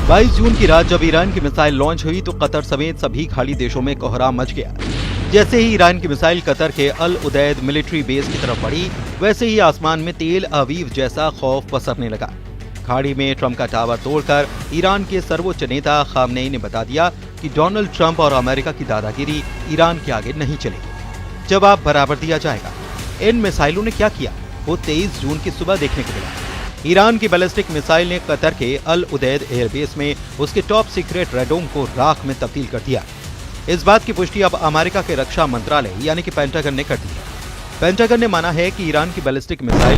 22 जून की रात जब ईरान की मिसाइल लॉन्च हुई तो कतर समेत सभी खाड़ी देशों में कोहराम मच गया। जैसे ही ईरान की मिसाइल कतर के अल उदैद मिलिट्री बेस की तरफ बढ़ी, वैसे ही आसमान में तेल अवीव जैसा खौफ पसरने लगा। खाड़ी में ट्रंप का टावर तोड़कर ईरान के सर्वोच्च नेता खामनेई ने बता दिया कि डोनाल्ड ट्रंप और अमेरिका की दादागिरी ईरान के आगे नहीं चलेगी, जवाब बराबर दिया जाएगा। इन मिसाइलों ने क्या किया, वो 23 जून की सुबह देखने को मिला। ईरान की बैलिस्टिक मिसाइल ने कतर के अल उदैद एयरबेस में उसके टॉप सीक्रेट रेडोम को राख में तब्दील कर दिया। इस बात की पुष्टि अब अमेरिका के रक्षा मंत्रालय यानी कि पेंटागन ने कर दी है। पेंटागन ने माना है कि ईरान की बैलिस्टिक मिसाइल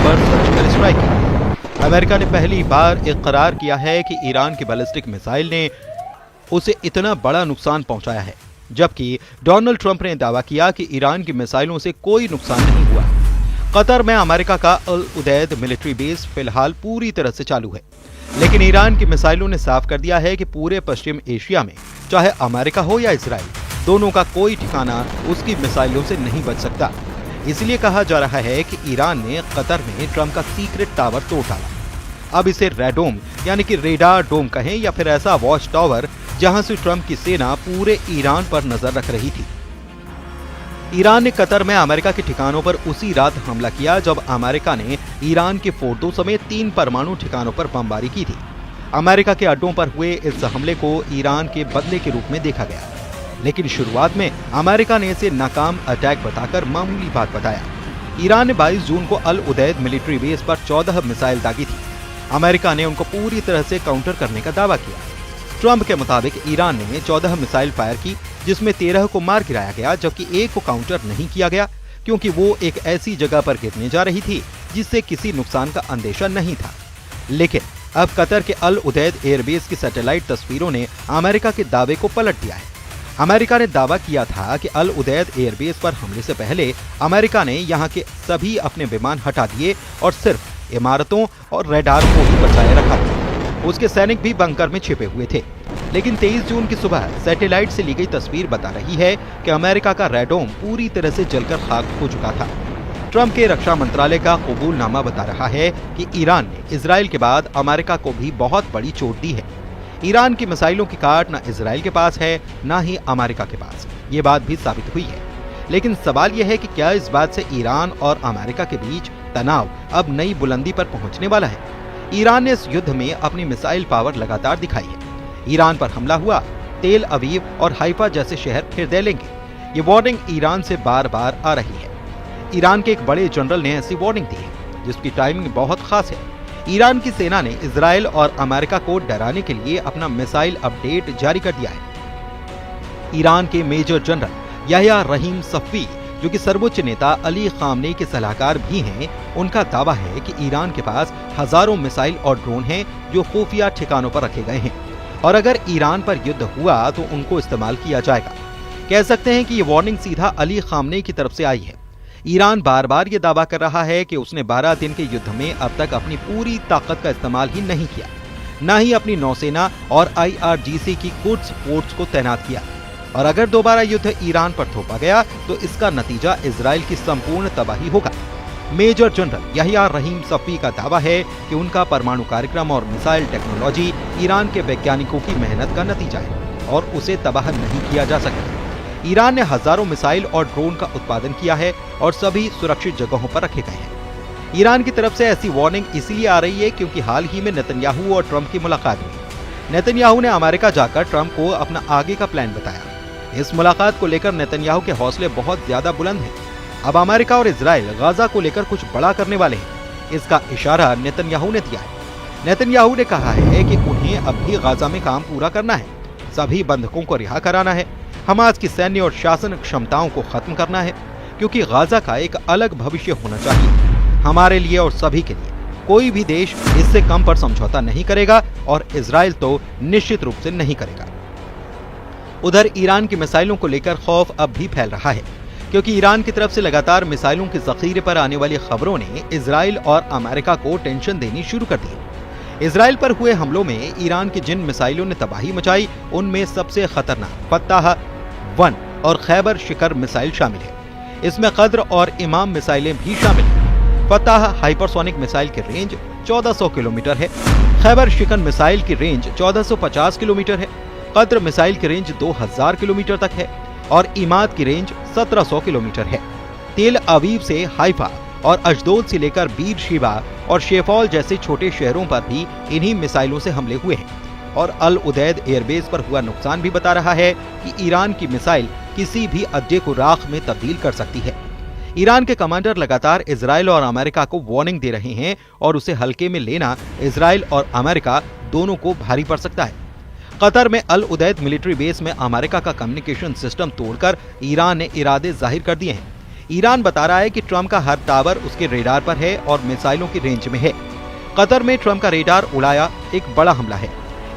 पर सर्जिकल स्ट्राइक की। अमेरिका ने पहली बार इकरार किया है कि ईरान की बैलिस्टिक मिसाइल ने उसे इतना बड़ा नुकसान पहुंचाया है, जबकि डोनाल्ड ट्रंप ने दावा किया कि ईरान की मिसाइलों से कोई नुकसान नहीं हुआ। कतर में अमेरिका का अल उदैद मिलिट्री बेस फिलहाल पूरी तरह से चालू है, लेकिन ईरान की मिसाइलों ने साफ कर दिया है कि पूरे पश्चिम एशिया में चाहे अमेरिका हो या इजराइल, दोनों का कोई ठिकाना उसकी मिसाइलों से नहीं बच सकता। इसलिए कहा जा रहा है कि ईरान ने कतर में ट्रंप का सीक्रेट टावर तोड़ डाला। अब इसे रेडोम यानी कि रेडार डोम कहें या फिर ऐसा वॉच टावर जहां से ट्रंप की सेना पूरे ईरान पर नजर रख रही थी। ईरान ने कतर में अमेरिका के ठिकानों पर उसी रात हमला किया जब अमेरिका ने ईरान के फोर्दों समेत 3 परमाणु ठिकानों पर बमबारी की थी। अमेरिका के अड्डों पर हुए इस हमले को ईरान के बदले के रूप में देखा गया, लेकिन शुरुआत में अमेरिका ने इसे नाकाम अटैक बताकर मामूली बात बताया। ईरान ने 22 जून को अल उदैद मिलिट्री बेस पर 14 मिसाइल दागी थी। अमेरिका ने उनको पूरी तरह से काउंटर करने का दावा किया। ट्रंप के मुताबिक ईरान ने 14 मिसाइल फायर की, जिसमें 13 को मार गिराया गया, जबकि एक को काउंटर नहीं किया गया क्योंकि वो एक ऐसी जगह पर गिरने जा रही थी जिससे किसी नुकसान का अंदेशा नहीं था। लेकिन अब कतर के अल उदैद एयरबेस की सैटेलाइट तस्वीरों ने अमेरिका के दावे को पलट दिया है। अमेरिका ने दावा किया था कि अल उदैद एयरबेस पर हमले से पहले अमेरिका ने यहाँ के सभी अपने विमान हटा दिए और सिर्फ इमारतों और रडार को ही बचाए रखा था। उसके सैनिक भी बंकर में छिपे हुए थे। लेकिन 23 जून की सुबह सैटेलाइट से ली गई तस्वीर बता रही है कि अमेरिका का रेडोम पूरी तरह से जलकर खाक हो चुका था। ट्रंप के रक्षा मंत्रालय का कबूलनामा बता रहा है कि ईरान ने इजराइल के बाद अमेरिका को भी बहुत बड़ी चोट दी है। ईरान की मिसाइलों की काट न इजराइल के पास है न ही अमेरिका के पास, ये बात भी साबित हुई है। लेकिन सवाल यह है कि क्या इस बात से ईरान और अमेरिका के बीच तनाव अब नई बुलंदी पर पहुंचने वाला है? ईरान ने इस युद्ध में अपनी मिसाइल पावर लगातार दिखाई है। ईरान पर हमला हुआ, तेल अवीव और हाइफा जैसे शहर फिर दे लेंगे, ये वार्निंग ईरान से बार बार आ रही है। ईरान के एक बड़े जनरल ने ऐसी वार्निंग दी है जिसकी टाइमिंग बहुत खास है। ईरान की सेना ने इजराइल और अमेरिका को डराने के लिए अपना मिसाइल अपडेट जारी कर दिया है। ईरान के मेजर जनरल याह्या रहीम सफ़ी, जो कि सर्वोच्च नेता अली खामनेई के सलाहकार भी हैं, उनका दावा है कि ईरान के पास हजारों मिसाइल और ड्रोन हैं जो खुफिया ठिकानों पर रखे गए हैं और अगर ईरान पर युद्ध हुआ तो उनको इस्तेमाल किया जाएगा। कह सकते हैं कि ये वार्निंग सीधा अली खामनेई की तरफ से आई है। ईरान बार बार ये दावा कर रहा है कि उसने 12 दिन के युद्ध में अब तक अपनी पूरी ताकत का इस्तेमाल ही नहीं किया, न ही अपनी नौसेना और IRGC की कुड्स फोर्स को तैनात किया, और अगर दोबारा युद्ध ईरान पर थोपा गया तो इसका नतीजा इजराइल की संपूर्ण तबाही होगा। मेजर जनरल याह्या रहीम सफ़ी का दावा है कि उनका परमाणु कार्यक्रम और मिसाइल टेक्नोलॉजी ईरान के वैज्ञानिकों की मेहनत का नतीजा है और उसे तबाह नहीं किया जा सकता। ईरान ने हजारों मिसाइल और ड्रोन का उत्पादन किया है और सभी सुरक्षित जगहों पर रखे गए हैं। ईरान की तरफ से ऐसी वार्निंग इसलिए आ रही है क्योंकि हाल ही में नेतन्याहू और ट्रंप की मुलाकात हुई। नेतन्याहू ने अमेरिका जाकर ट्रंप को अपना आगे का प्लान बताया। इस मुलाकात को लेकर नेतन्याहू के हौसले बहुत ज्यादा बुलंद हैं। अब अमेरिका और इजराइल गाजा को लेकर कुछ बड़ा करने वाले हैं, इसका इशारा नेतन्याहू ने दिया है। नेतन्याहू ने कहा है कि उन्हें अब भी गाजा में काम पूरा करना है, सभी बंधकों को रिहा कराना है, हमास की सैन्य और शासन क्षमताओं को खत्म करना है, क्योंकि गाजा का एक अलग भविष्य होना चाहिए हमारे लिए और सभी के लिए। कोई भी देश इससे कम पर समझौता नहीं करेगा और इजराइल तो निश्चित रूप से नहीं करेगा। उधर ईरान की मिसाइलों को लेकर खौफ अब भी फैल रहा है, क्योंकि ईरान की तरफ से लगातार मिसाइलों के जखीरे पर आने वाली खबरों ने इजराइल और अमेरिका को टेंशन देनी शुरू कर दी। इजराइल पर हुए हमलों में ईरान की जिन मिसाइलों ने तबाही मचाई, उनमें सबसे खतरनाक फत्ताह 1 और खैबर शिकर मिसाइल शामिल है। इसमें कद्र और इमाम मिसाइलें भी शामिल हैं। फत्ताह हाइपरसोनिक मिसाइल की रेंज 1400 किलोमीटर है। खैबर शिकन मिसाइल की रेंज 1450 किलोमीटर है। कद्र मिसाइल की रेंज 2000 किलोमीटर तक है और इमाद की रेंज 1700 किलोमीटर है। तेल अवीव से हाइफा और अशदोद से लेकर बीर शिबा और शेफौल जैसे छोटे शहरों पर भी इन्हीं मिसाइलों से हमले हुए हैं और अल उदैद एयरबेस पर हुआ नुकसान भी बता रहा है कि ईरान की मिसाइल किसी भी अड्डे को राख में तब्दील कर सकती है। ईरान के कमांडर लगातार इजराइल और अमेरिका को वार्निंग दे रहे हैं और उसे हल्के में लेना इजराइल और अमेरिका दोनों को भारी पड़ सकता है। कतर में अल उदैद मिलिट्री बेस में अमेरिका का कम्युनिकेशन सिस्टम तोड़कर ईरान ने इरादे जाहिर कर दिए हैं। ईरान बता रहा है कि ट्रंप का हर टावर उसके रेडार पर है और मिसाइलों की रेंज में है। कतर में ट्रंप का रेडार उड़ाया एक बड़ा हमला है।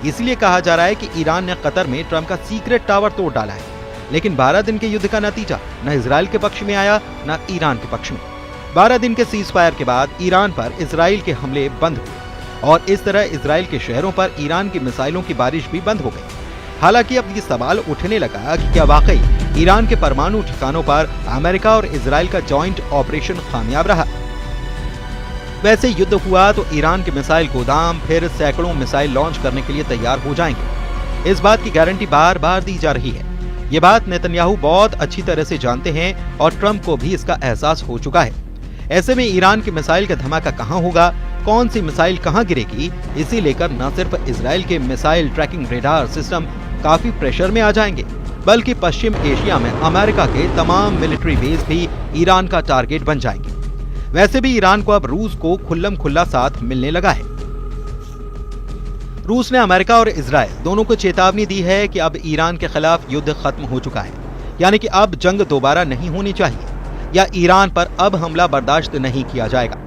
इसलिए कहा जा रहा है कि ईरान ने कतर में ट्रंप का सीक्रेट टावर तोड़ डाला है। लेकिन 12 दिन के युद्ध का नतीजा न इजराइल के पक्ष में आया न ईरान के पक्ष में। 12 दिन के सीज फायर के बाद ईरान पर इजराइल के हमले बंद हुए और इस तरह इजराइल के शहरों पर ईरान की मिसाइलों की बारिश भी बंद हो गई। हालांकि अब ये सवाल उठने लगा कि क्या वाकई ईरान के परमाणु ठिकानों पर अमेरिका और इजराइल का जॉइंट ऑपरेशन कामयाब रहा। वैसे युद्ध हुआ तो ईरान के मिसाइल गोदाम फिर सैकड़ों मिसाइल लॉन्च करने के लिए तैयार हो जाएंगे। इस बात की गारंटी बार बार दी जा रही है। ये बात नेतन्याहू बहुत अच्छी तरह से जानते हैं और ट्रंप को भी इसका एहसास हो चुका है। ऐसे में ईरान की मिसाइल का धमाका कहां होगा, कौन सी मिसाइल कहां गिरेगी, इसी लेकर न सिर्फ इजराइल के मिसाइल ट्रैकिंग रेडार सिस्टम काफी प्रेशर में आ जाएंगे, बल्कि पश्चिम एशिया में अमेरिका के तमाम मिलिट्री बेस भी ईरान का टारगेट बन जाएंगे। वैसे भी ईरान को अब रूस को खुल्लम खुल्ला साथ मिलने लगा है। रूस ने अमेरिका और इजराइल दोनों को चेतावनी दी है कि अब ईरान के खिलाफ युद्ध खत्म हो चुका है, यानी कि अब जंग दोबारा नहीं होनी चाहिए या ईरान पर अब हमला बर्दाश्त नहीं किया जाएगा।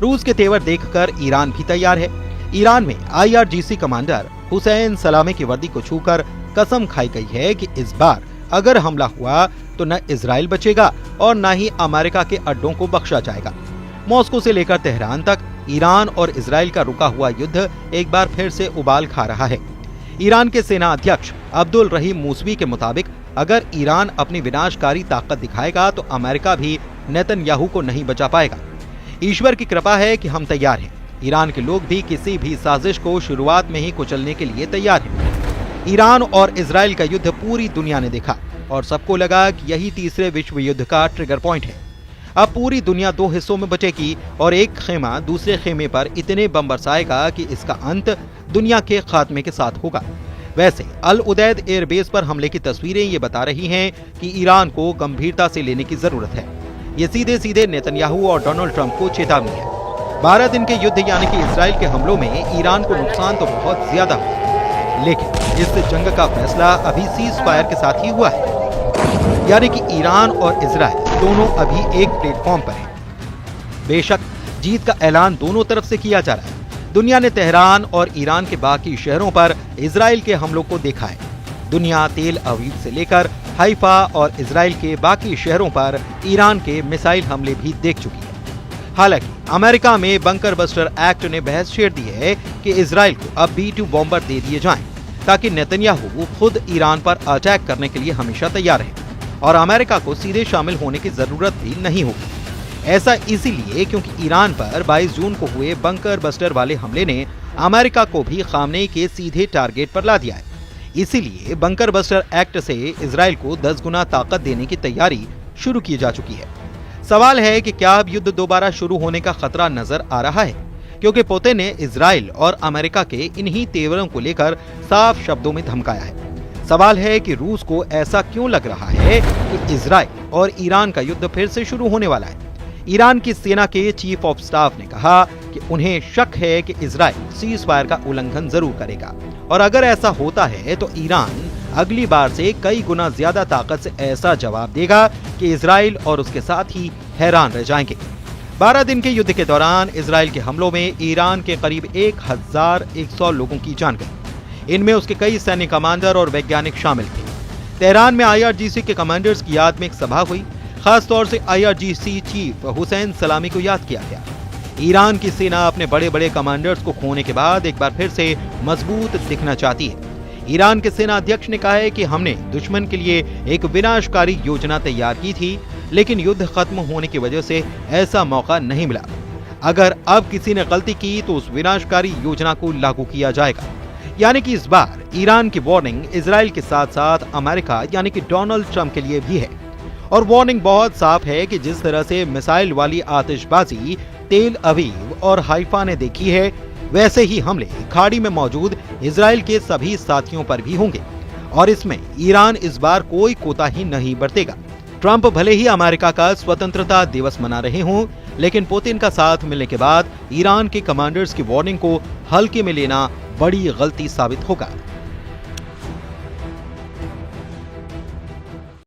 रूस के तेवर देखकर ईरान भी तैयार है। ईरान में IRGC कमांडर हुसैन सलामी की वर्दी को छूकर कसम खाई गई है कि इस बार अगर हमला हुआ तो न इजराइल बचेगा और न ही अमेरिका के अड्डों को बख्शा जाएगा। मॉस्को से लेकर तेहरान तक ईरान और इजराइल का रुका हुआ युद्ध एक बार फिर से उबाल खा रहा है। ईरान के सेना अध्यक्ष अब्दुल रहीम मूसवी के मुताबिक अगर ईरान अपनी विनाशकारी ताकत दिखाएगा तो अमेरिका भी नेतन्याहू को नहीं बचा पाएगा। ईश्वर की कृपा है कि हम तैयार हैं। ईरान के लोग भी किसी भी साजिश को शुरुआत में ही कुचलने के लिए तैयार हैं। ईरान और इजराइल का युद्ध पूरी दुनिया ने देखा और सबको लगा कि यही तीसरे विश्व युद्ध का ट्रिगर पॉइंट है। अब पूरी दुनिया दो हिस्सों में बटेगी और एक खेमा दूसरे खेमे पर इतने बम बरसाएगा कि इसका अंत दुनिया के खात्मे के साथ होगा। वैसे अल उदैद एयरबेस पर हमले की तस्वीरें ये बता रही हैं कि ईरान को गंभीरता से लेने की जरूरत है। ये सीधे सीधे नेतन्याहू और डोनाल्ड ट्रंप को चेतावनी है। 12 दिन के युद्ध यानी कि इजराइल के हमलों में ईरान को नुकसान तो बहुत ज्यादा हुआ, लेकिन इस जंग का फैसला अभी सीज फायर के साथ ही हुआ है, यानी कि ईरान और इजराइल दोनों अभी एक प्लेटफॉर्म पर हैं। बेशक जीत का ऐलान दोनों तरफ से किया जा रहा है। दुनिया ने तेहरान और ईरान के बाकी शहरों पर इजराइल के हमलों को देखा है। दुनिया तेल अवीव से लेकर हाइफा और इजराइल के बाकी शहरों पर ईरान के मिसाइल हमले भी देख चुकी है। हालांकि अमेरिका में बंकर बस्टर एक्ट ने बहस छेड़ दी है कि इजराइल को अब B-2 बॉम्बर दे दिए जाएं, ताकि नेतन्याहू खुद ईरान पर अटैक करने के लिए हमेशा तैयार रहे और अमेरिका को सीधे शामिल होने की जरूरत भी नहीं होगी। ऐसा इसीलिए क्योंकि ईरान पर 22 जून को हुए बंकर बस्टर वाले हमले ने अमेरिका को भी खामनेई के सीधे टारगेट पर ला दिया है। इसीलिए बंकर बस्टर एक्ट से इजराइल को 10 गुना ताकत देने की तैयारी शुरू की जा चुकी है। सवाल है कि क्या अब युद्ध दोबारा शुरू होने का खतरा नजर आ रहा है, क्योंकि पुतिन ने इजराइल और अमेरिका के इन्हीं तेवरों को लेकर साफ शब्दों में धमकाया है। सवाल है कि रूस को ऐसा क्यों लग रहा है कि इजराइल और ईरान का युद्ध फिर से शुरू होने वाला है। ईरान की सेना के चीफ ऑफ स्टाफ ने कहा कि उन्हें शक है कि इजराइल सीज फायर का उल्लंघन जरूर करेगा और अगर ऐसा होता है तो ईरान अगली बार से कई गुना ज्यादा ताकत से ऐसा जवाब देगा कि इजराइल और उसके साथ ही हैरान रह जाएंगे। 12 दिन के युद्ध के दौरान इजराइल के हमलों में ईरान के करीब 1100 लोगों की जान गई। इनमें उसके कई सैन्य कमांडर और वैज्ञानिक शामिल थे। तेहरान में IRGC के कमांडर्स की याद में एक सभा हुई। खास तौर से IRGC चीफ हुसैन सलामी को याद किया गया। ईरान की सेना अपने बड़े बड़े कमांडर्स को खोने के बाद एक बार फिर से मजबूत दिखना चाहती है। ईरान के सेना अध्यक्ष ने कहा है कि हमने दुश्मन के लिए एक विनाशकारी योजना तैयार की थी, लेकिन युद्ध खत्म होने की वजह से ऐसा मौका नहीं मिला। अगर अब किसी ने गलती की तो उस विनाशकारी योजना को लागू किया जाएगा। यानी कि इस बार ईरान की वार्निंग इजराइल के साथ साथ अमेरिका यानी कि डोनाल्ड ट्रंप के लिए भी है। और वार्निंग बहुत साफ है कि जिस तरह से मिसाइल वाली आतिशबाजी तेल अवीव और हाइफा ने देखी है, वैसे ही हमले खाड़ी में मौजूद इजराइल के सभी साथियों पर भी होंगे और इसमें ईरान इस बार कोई कोताही नहीं बरतेगा। ट्रंप भले ही अमेरिका का स्वतंत्रता दिवस मना रहे हों, लेकिन पुतिन का साथ मिलने के बाद ईरान के कमांडर्स की वार्निंग को हल्के में लेना बड़ी गलती साबित होगा।